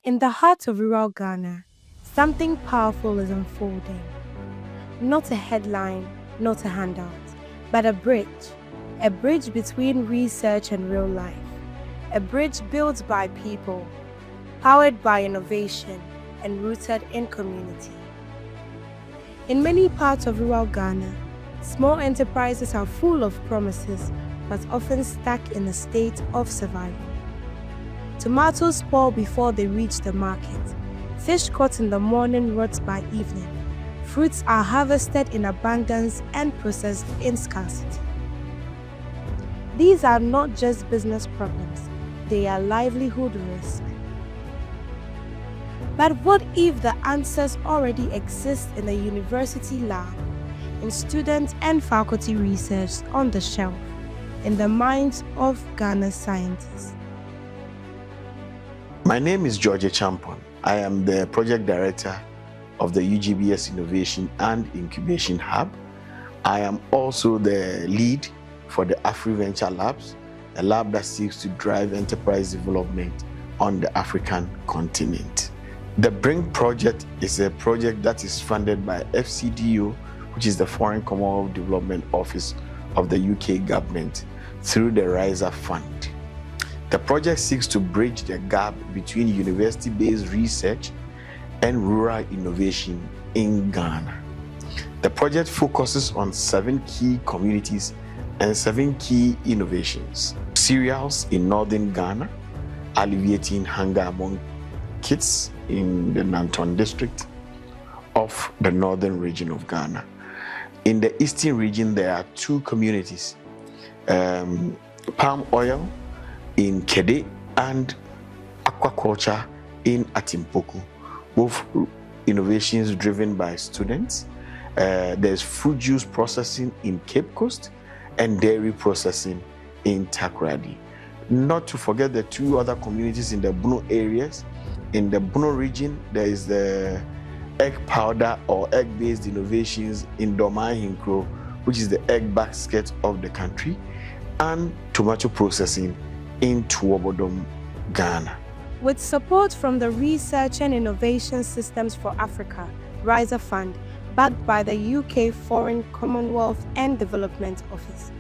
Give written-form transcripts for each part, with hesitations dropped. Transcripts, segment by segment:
In the heart of rural Ghana, something powerful is unfolding. Not a headline, not a handout, but a bridge between research and real life, a bridge built by people, powered by innovation, and rooted in community. In many parts of rural Ghana, small enterprises are full of promises, but often stuck in a state of survival. Tomatoes spoil before they reach the market. Fish caught in the morning rot by evening. Fruits are harvested in abundance and processed in scarcity. These are not just business problems, they are livelihood risks. But what if the answers already exist in a university lab, in student and faculty research on the shelf, in the minds of Ghana's scientists? My name is George Champon. I am the project director of the UGBS Innovation and Incubation Hub. I am also the lead for the AfriVenture Labs, a lab that seeks to drive enterprise development on the African continent. The BRIInG project is a project that is funded by FCDO, which is the Foreign Commonwealth Development Office of the UK government, through the RISA Fund. The project seeks to bridge the gap between university-based research and rural innovation in Ghana. The project focuses on 7 key communities and 7 key innovations. Cereals in northern Ghana, alleviating hunger among kids in the Nanton district of the northern region of Ghana. In the eastern region, there are 2 communities, palm oil in Kede and aquaculture in Atimpoku, both innovations driven by students. There's fruit juice processing in Cape Coast and dairy processing in Takoradi. Not to forget the 2 other communities in the Bono areas. In the Bono region, there is the egg powder or egg-based innovations in Domai Hinkro, which is the egg basket of the country, and tomato processing in Tuobodom, Ghana. With support from the Research and Innovation Systems for Africa, RISA Fund, backed by the UK Foreign Commonwealth and Development Office,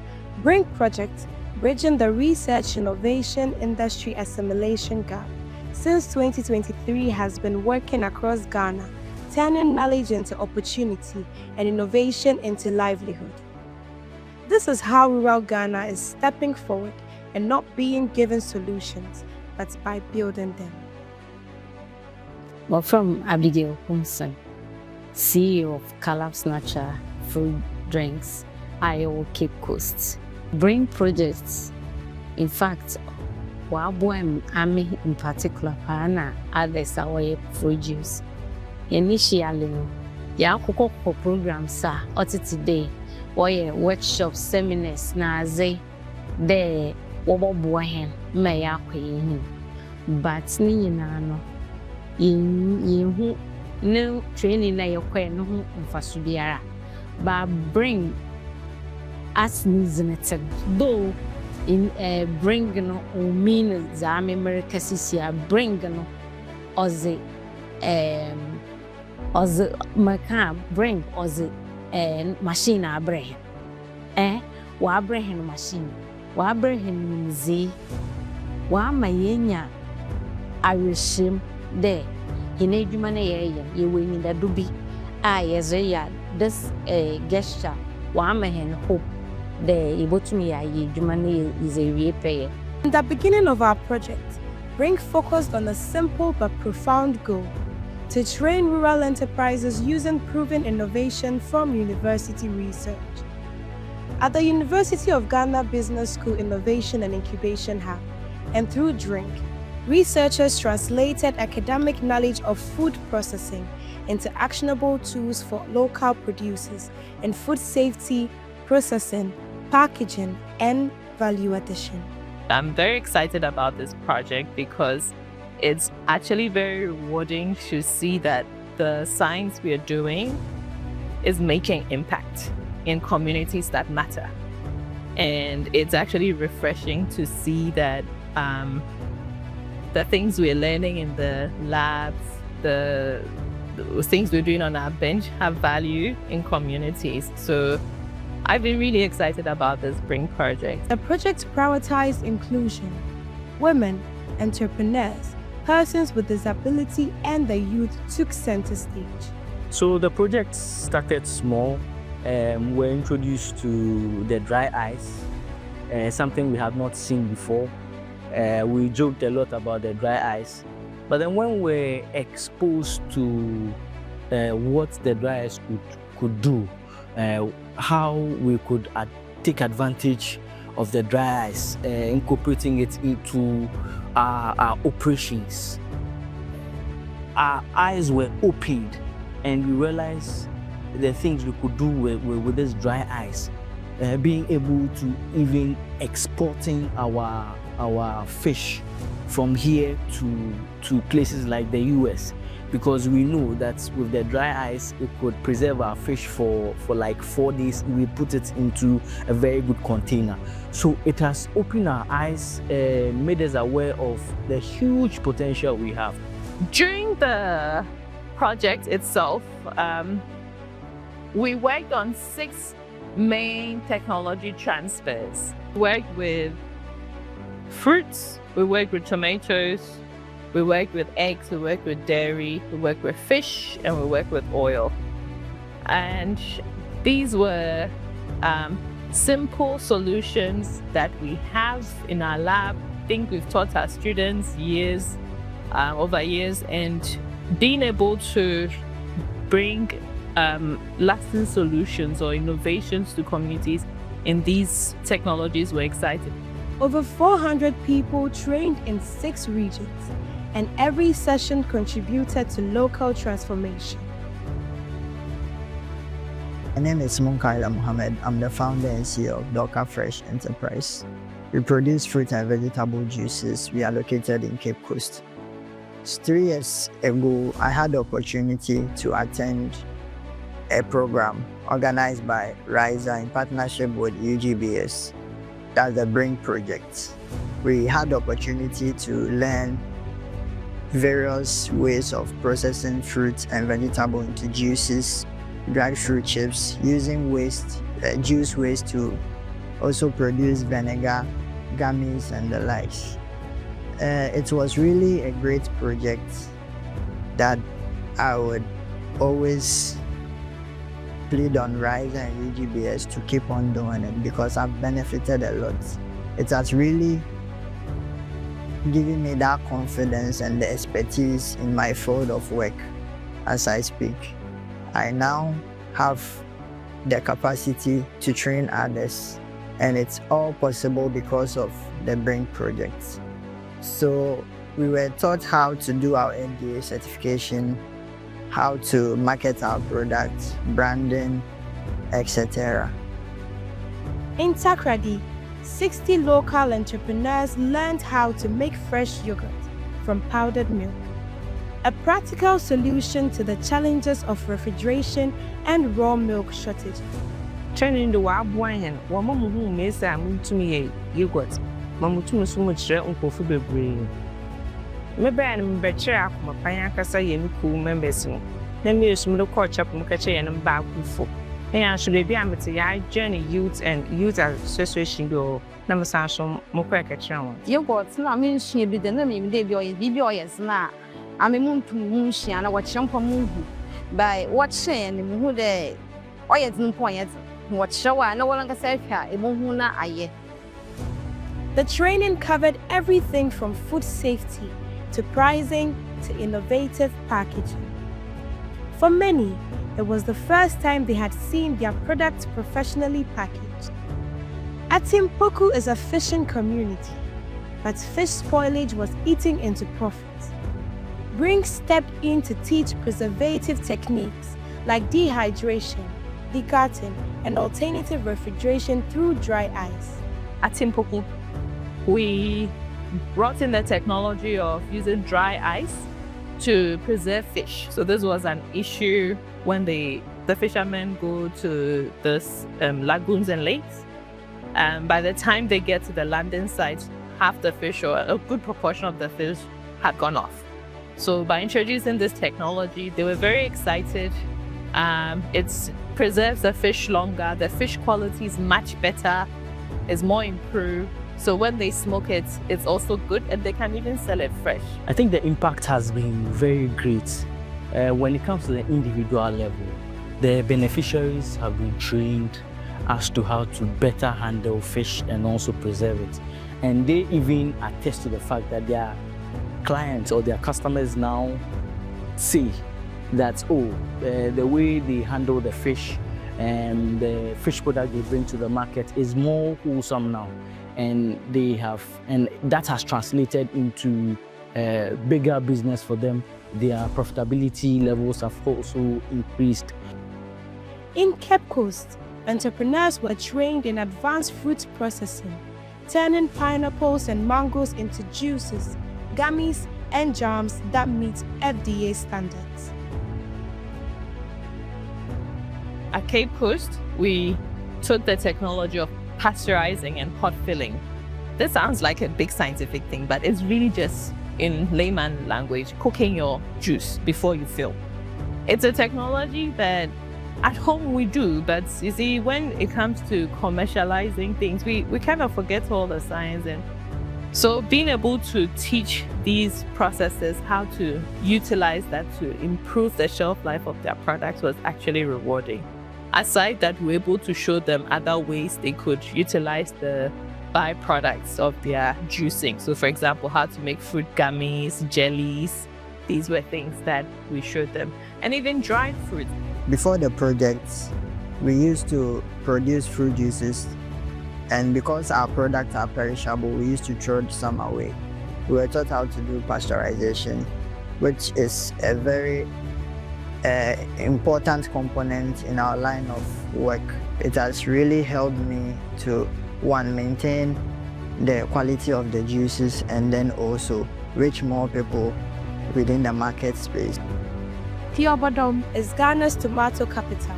BRIInG project, bridging the research innovation industry assimilation gap, since 2023 has been working across Ghana, turning knowledge into opportunity and innovation into livelihood. This is how rural Ghana is stepping forward and not being given solutions, but by building them. Well, from Abigail Humson, CEO of Calab's Natural Fruit Drinks, Iowa Cape Coast. BRIInG projects, in fact, Wabuem Ami in particular, Pana, others are fruit juice. Initially, Yakoko programs are today, or workshops, seminars, Naze, there, Obobuahen, Mayakwe, but Ninano, in who no training na yokwe no ho mfasubiara, but BRIInG as needed, though in BRIInG no o mean zame America sisia BRIInG no oze maka BRIInG oze machine abrehen wa abrehen machine wa abrehen zi wa mayenya awishim de hine adwuma na ye we da dubi yeze ya this gesture wa amehen hope the ibotumi ya ye adwuma na is a repay. In the beginning of our project, BRIInG focused on a simple but profound goal: to train rural enterprises using proven innovation from university research. At the University of Ghana Business School Innovation and Incubation Hub, and through DRINK, researchers translated academic knowledge of food processing into actionable tools for local producers in food safety, processing, packaging, and value addition. I'm very excited about this project because it's actually very rewarding to see that the science we are doing is making impact in communities that matter. And it's actually refreshing to see that the things we're learning in the labs, the things we're doing on our bench have value in communities. So I've been really excited about this BRIInG project. The project prioritized inclusion, women, entrepreneurs, persons with disability, and the youth took center stage. So the project started small. We're introduced to the dry ice, something we have not seen before. We joked a lot about the dry ice, but then when we're exposed to what the dry ice could do, how we could take advantage of the dry ice, incorporating it into our operations, our eyes were opened and we realized the things we could do with this dry ice, being able to even exporting our fish from here to places like the US, because we know that with the dry ice it could preserve our fish for like 4 days. We put it into a very good container. So it has opened our eyes, made us aware of the huge potential we have. During the project itself, we worked on 6 main technology transfers. We worked with fruits, we worked with tomatoes, we worked with eggs, we worked with dairy, we worked with fish, and we worked with oil. And these were simple solutions that we have in our lab. I think we've taught our students over years, and being able to bring lasting solutions or innovations to communities in these technologies were exciting. Over 400 people trained in 6 regions, and every session contributed to local transformation. My name is Munkaila Mohammed. I'm the founder and CEO of Doka Fresh Enterprise. We produce fruit and vegetable juices. We are located in Cape Coast. 3 years ago, I had the opportunity to attend a program organized by RISA in partnership with UGBS. That's the BRIInG project. We had the opportunity to learn various ways of processing fruit and vegetable into juices, dried fruit chips, using juice waste to also produce vinegar, gummies, and the likes. It was really a great project that I would always plead on RISA and UGBS to keep on doing it, because I've benefited a lot. It has really given me that confidence and the expertise in my field of work as I speak. I now have the capacity to train others, and it's all possible because of the BRIInG project. So we were taught how to do our FDA certification, how to market our products, branding, etc. In Takrady, 60 local entrepreneurs learned how to make fresh yogurt from powdered milk, a practical solution to the challenges of refrigeration and raw milk shortage. Training the Wabuan, Wamamu who makes a Mutumie yogurt, Mamutum Sumutre Uncle Fubre. Maybe I'm better up my Payakasa Yemiku members. Then we assume the coach up Mukache and Baku. And should be able to journey youth and youth association go number Sashon Mukaka. Yogurt, no, I mean, she be the name, they be always now. I'm a moon to moonshi and I watch Champa Moon by watching who they or no point. What show I no longer say here, a moona aye. The training covered everything from food safety to pricing to innovative packaging. For many, it was the first time they had seen their products professionally packaged. Atimpoku is a fishing community, but fish spoilage was eating into profits. BRIInG stepped in to teach preservative techniques like dehydration, decarting, and alternative refrigeration through dry ice. At Timpoku, we brought in the technology of using dry ice to preserve fish. So this was an issue when the fishermen go to the lagoons and lakes. By the time they get to the landing site, half the fish or a good proportion of the fish had gone off. So by introducing this technology, they were very excited. It preserves the fish longer. The fish quality is much better, is more improved. So when they smoke it, it's also good, and they can even sell it fresh. I think the impact has been very great. When it comes to the individual level, the beneficiaries have been trained as to how to better handle fish and also preserve it. And they even attest to the fact that their clients or their customers now say that, the way they handle the fish and the fish product they bring to the market is more wholesome now. And that has translated into bigger business for them. Their profitability levels have also increased. In Cape Coast, entrepreneurs were trained in advanced fruit processing, turning pineapples and mangoes into juices, gummies, and jams that meet FDA standards. At Cape Coast, we took the technology of pasteurizing and pot filling. This sounds like a big scientific thing, but it's really just, in layman language, cooking your juice before you fill. It's a technology that at home we do, but you see, when it comes to commercializing things, we kind of forget all the science. And so being able to teach these processes how to utilize that to improve the shelf life of their products was actually rewarding. Aside that, we're able to show them other ways they could utilize the byproducts of their juicing. So for example, how to make fruit gummies, jellies. These were things that we showed them. And even dried fruit. Before the projects, we used to produce fruit juices, and because our products are perishable, we used to throw some away. We were taught how to do pasteurization, which is a very important component in our line of work. It has really helped me to, one, maintain the quality of the juices and then also reach more people within the market space. Theobodom is Ghana's tomato capital,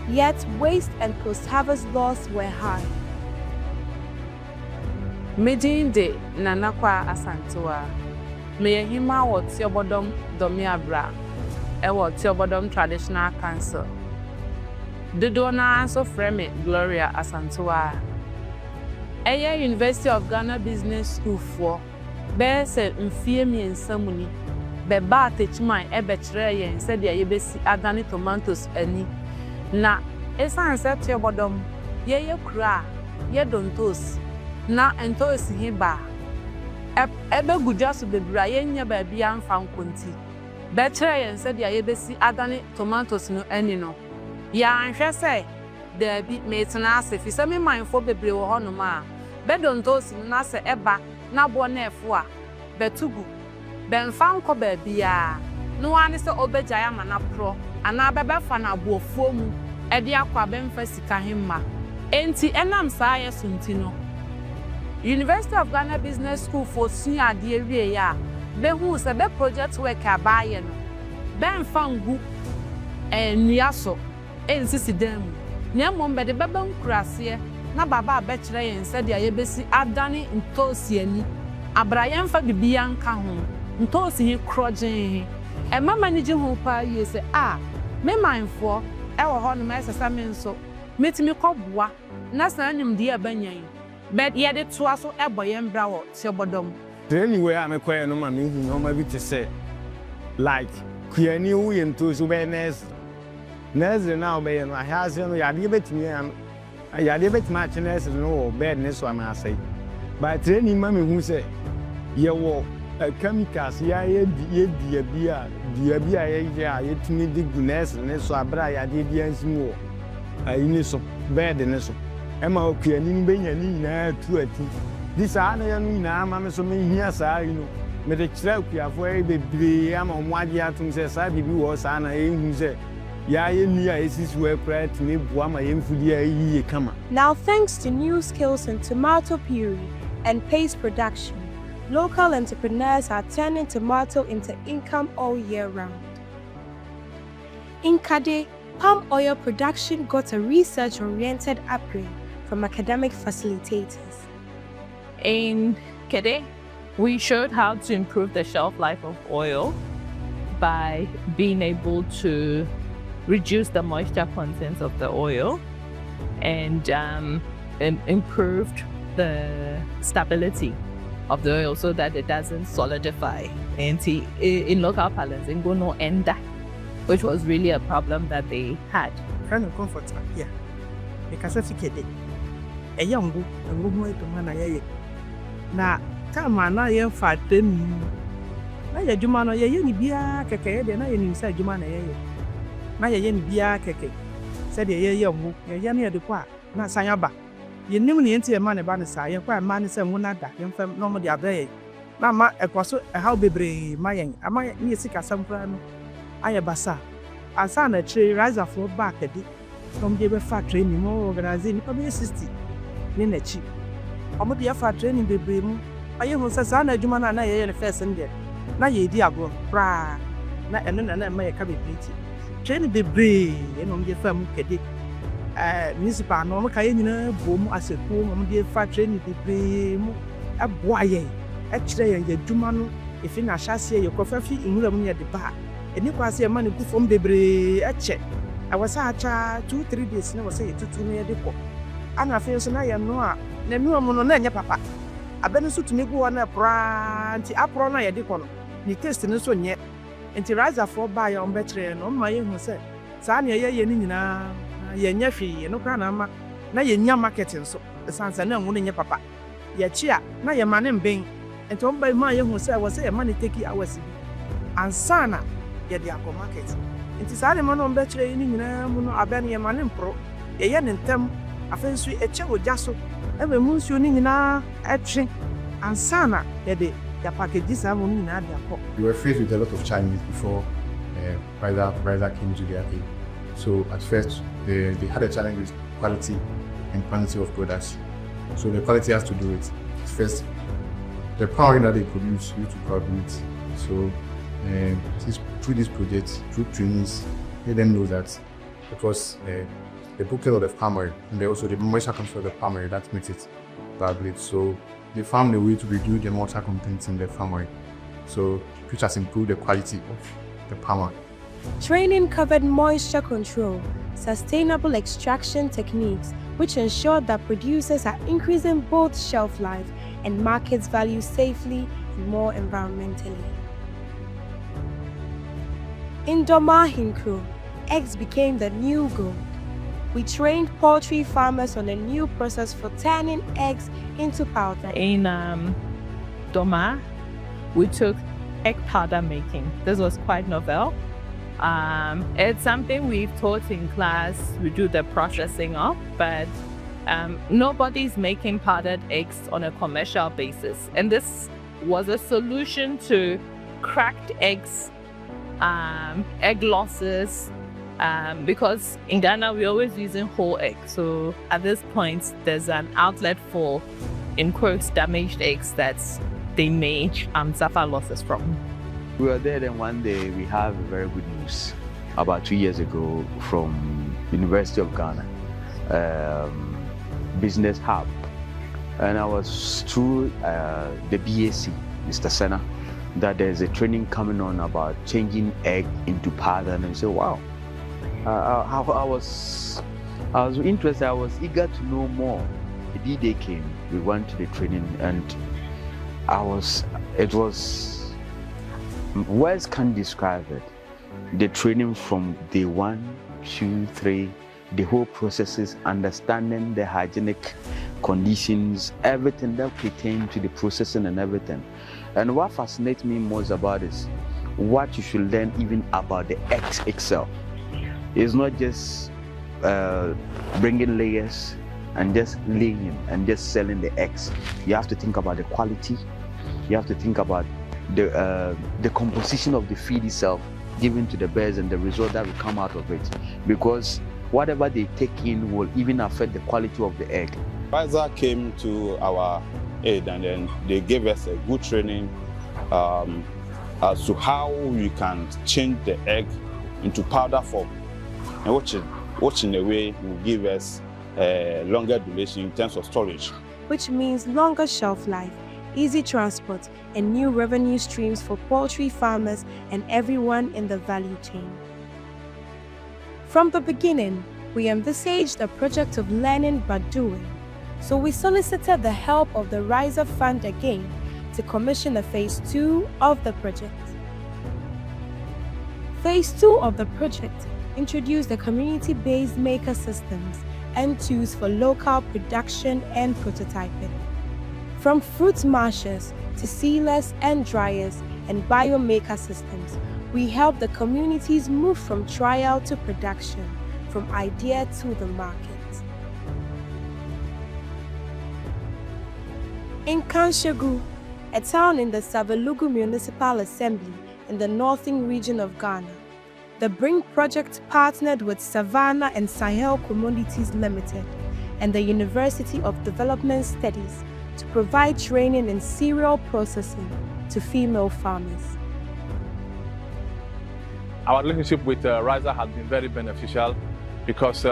yet waste and post-harvest loss were high. Medinde nanakwa asantewa. Meyehima wo Theobodom domiabra. Ewo Theobodom traditional council. Dodo na anso frame Gloria asantewa. Eye University of Ghana Business School for Bese mfie miensa muni. Beba techman ebechre yen said ya yebesi adani tomatoes ani. Na esan se Theobodom ye kura ye dontos. Na entos hiba. Ebe gujasu bebra ye nya ba bia amfa nkonti. Bechre yen said ya yebesi adani tomatoes no ani no. Ya anhwe se da bi metena ase fi se me manfo bebre wo hono ma. Bedontos no na se eba na bo na efo a betugu benfa nko ba bia no ane se obegya ma na pro ana bebefa na bofuo mu e de akwa benfa sika hemma enti enam saa yesunti no University of Ghana Business School for suya de wie ya be hu se be project work abaye no benfa ngu nuaso ensisi demu nyamom be de bebe nkurase na baba abekire yen se de ayebesi adane ntosi ani abrayen fa bibia nka ho ntosi hi krogen e mama ni je ho pa ye se me manfo e wo ho no mesesa me nso metimi kwoboa na sanim de abanyan but ye de to aso e boye mbra wo Theobodom anyway am koye no ma me hu no ma bi te se like kuani wu ye ntosi be Nurse now be no ahase no yade betimi an yade betimi a nurse no bed ne so am asai but training ma me hu se ye wo chemicals ya ye dia bia ye timi dig nurse ne so abra yade bia nsimu wo ayini so bed ne so e ma okuani be nya ni na tu ati this ana ya no na ma me so me hia saa you me de kira okuafo e bebre ama mo ade atum se saa bibi wo saa na e hu se Now, thanks to new skills in tomato puree and paste production, local entrepreneurs are turning tomato into income all year round. In Kade, palm oil production got a research-oriented upgrade from academic facilitators. In Kede, We showed how to improve the shelf life of oil by being able to reduce the moisture content of the oil and improved the stability of the oil so that it doesn't solidify. And in local parlance, it go no enda, which was really a problem that they had. Kind of comfort, yeah. Because if you get it, a young book, a woman to man, na come on, I am fat. Na ya juma no ye ni bia keke de na ye ni sa juma na ye na ye ni bia keke se de ye mu ye na ye de kwa na sanya ba ye nim ni enti e ma ne ba ne sa ye kwa ma ne se mu na da ye fam no mo de abaye na ma ekoso e how bebre ma yen ama ni sika samfra no aye basa asa na tre RISA Fund back de from de be fa training mo organize ni pa be 60 ni na chi omo de fa training bebre mu aye hu sa na juma na ye first nde na ye di agro bra na eno na ma ye ka be plate train be bre eno mde fa mu kede municipal no ka ye nyina bom aseku mo mde fa train be bre mu aboa ye kire ye dwuma no efi na hyase ye kofa fi nwura mu ye de ba eni kwase ye ma ne ku fom be bre eche awasa acha 2-3 days na wasa ye tutu no ye de ko ana fe so na ye no a na nu mu no na nya papa abenu so tumi gu wona pra nti apro na ye de ko no ni taste no so nye nti RISA Fund ba ya ombekire no ma ye hu se sa na ye ni nyina ye nya hwe no kra na ma na ye nya marketing so sansa na hu ne nye papa ye chi a na ye ma ne mben nti omba ma ye hu se wo se ye ma ne take hours bi ansana ye de akọ market nti sa ne ma no ombekire ni nyina mu no abenu ye ma ne mpro ye ne ntem afensu eche oja so ebe mu nsuo ni nyina etwe ansana ye de ya packages are money na dia ko. We were faced with a lot of challenges before RISA came to their aid. So at first, they had a challenge with quality and quantity of products. So the quality has to do with first the power that they produce due to coordinate. So through this project, through trainings, they then know that it was the bouquet of the farmer and also the moisture comes from the farmer that makes it vibrate. So they found a way to reduce the water content in the farmer, so which has improved the quality of the palm oil. Training covered moisture control, sustainable extraction techniques, which ensure that producers are increasing both shelf life and markets value safely and more environmentally. In Doma Hinkro, eggs became the new gold. We trained poultry farmers on a new process for turning eggs into powder. In Doma, we took egg powder making. This was quite novel. It's something we've taught in class, we do the processing of, but nobody's making powdered eggs on a commercial basis. And this was a solution to cracked eggs, egg losses, because in Ghana we're always using whole eggs. So at this point there's an outlet for, in quotes, damaged eggs that they may suffer losses from. We were there, then one day we have very good news about 2 years ago from University of Ghana, Business Hub, and I was through the BAC, Mr. Senna, that there's a training coming on about changing egg into powder, and I said, wow. I was interested. I was eager to know more. The D-Day came. We went to the training, and it was words can't describe it. The training from day 1, 2, 3, the whole processes, understanding the hygienic conditions, everything that pertains to the processing and everything. And what fascinates me most about is what you should learn even about the eggs itself. It's not just bringing layers and just laying and just selling the eggs. You have to think about the quality. You have to think about the composition of the feed itself given to the birds and the result that will come out of it. Because whatever they take in will even affect the quality of the egg. RISA came to our aid, and then they gave us a good training as to how we can change the egg into powder form, and which in a way will give us a longer duration in terms of storage. Which means longer shelf life easy transport, and new revenue streams for poultry farmers and everyone in the value chain. From the beginning, we envisaged a project of learning but doing, so we solicited the help of the RISA Fund again to commission a Phase 2 of the project. Phase 2 of the project introduced the community-based maker systems and tools for local production and prototyping. From fruit mashers to sealers and dryers and biomaker systems, we help the communities move from trial to production, from idea to the market. In Kanshegu, a town in the Savelugu Municipal Assembly in the northern region of Ghana, the BRIInG project partnered with Savannah and Sahel Commodities Limited and the University of Development Studies to provide training in cereal processing to female farmers. Our relationship with RISA has been very beneficial because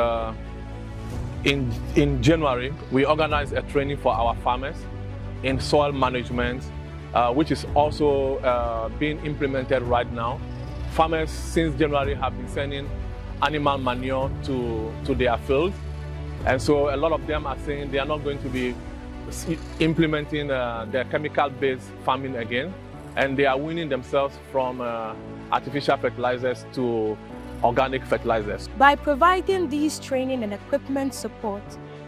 in January, we organized a training for our farmers in soil management, which is also being implemented right now. Farmers since January have been sending animal manure to their fields. And so a lot of them are saying they are not going to be implementing their chemical-based farming again. And they are weaning themselves from artificial fertilizers to organic fertilizers. By providing these training and equipment support,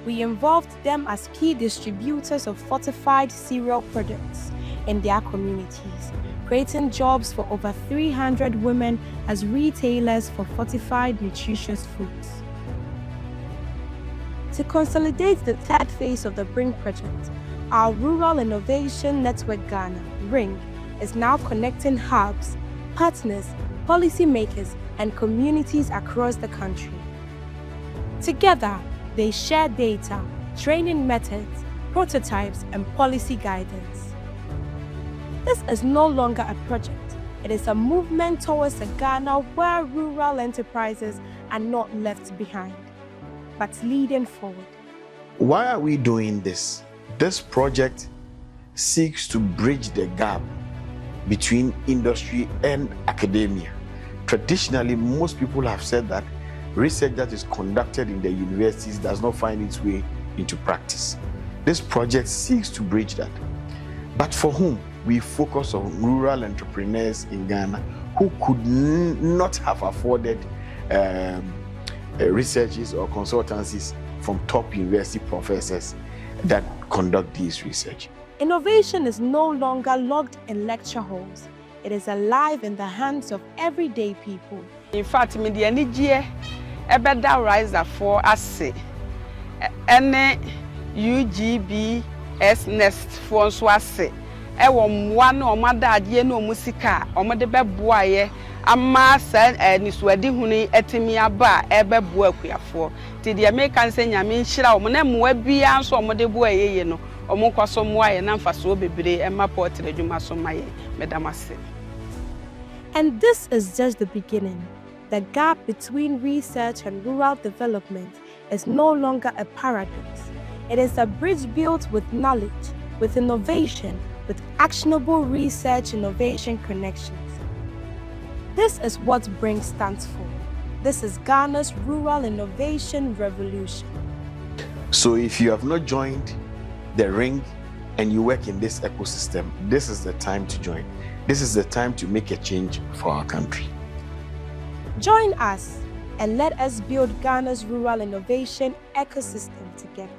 we involved them as key distributors of fortified cereal products in their communities, creating jobs for over 300 women as retailers for fortified nutritious foods. To consolidate the third phase of the BRIInG project, our Rural Innovation Network Ghana, RIInG, is now connecting hubs, partners, policymakers, and communities across the country. Together, they share data, training methods, prototypes, and policy guidance. This is no longer a project. It is a movement towards a Ghana where rural enterprises are not left behind, but leading forward. Why are we doing this? This project seeks to bridge the gap between industry and academia. Traditionally, most people have said that research that is conducted in the universities does not find its way into practice. This project seeks to bridge that. But for whom? We focus on rural entrepreneurs in Ghana who could not have afforded researches or consultancies from top university professors that conduct this research. Innovation is no longer locked in lecture halls. It is alive in the hands of everyday people. In fact, me the energy ebeda RISA for ase ene UGBS Nest for nso ase ewo mwa na omada adie na omusika omode beboaye ama sa nisuadi hunu etimi aba ebeboa akuafo ti de American se nyame nhira omo na mwa bia nso omode boaye no omo kwaso mwaye na mfaso bebre ema portrait adwuma so maye medamase. And this is just the beginning. The gap between research and rural development is no longer a paradox. It is a bridge built with knowledge, with innovation, with actionable research innovation connections. This is what BRIInG stands for. This is Ghana's rural innovation revolution. So if you have not joined the RIInG and you work in this ecosystem, this is the time to join. This is the time to make a change for our country. Join us and let us build Ghana's rural innovation ecosystem together.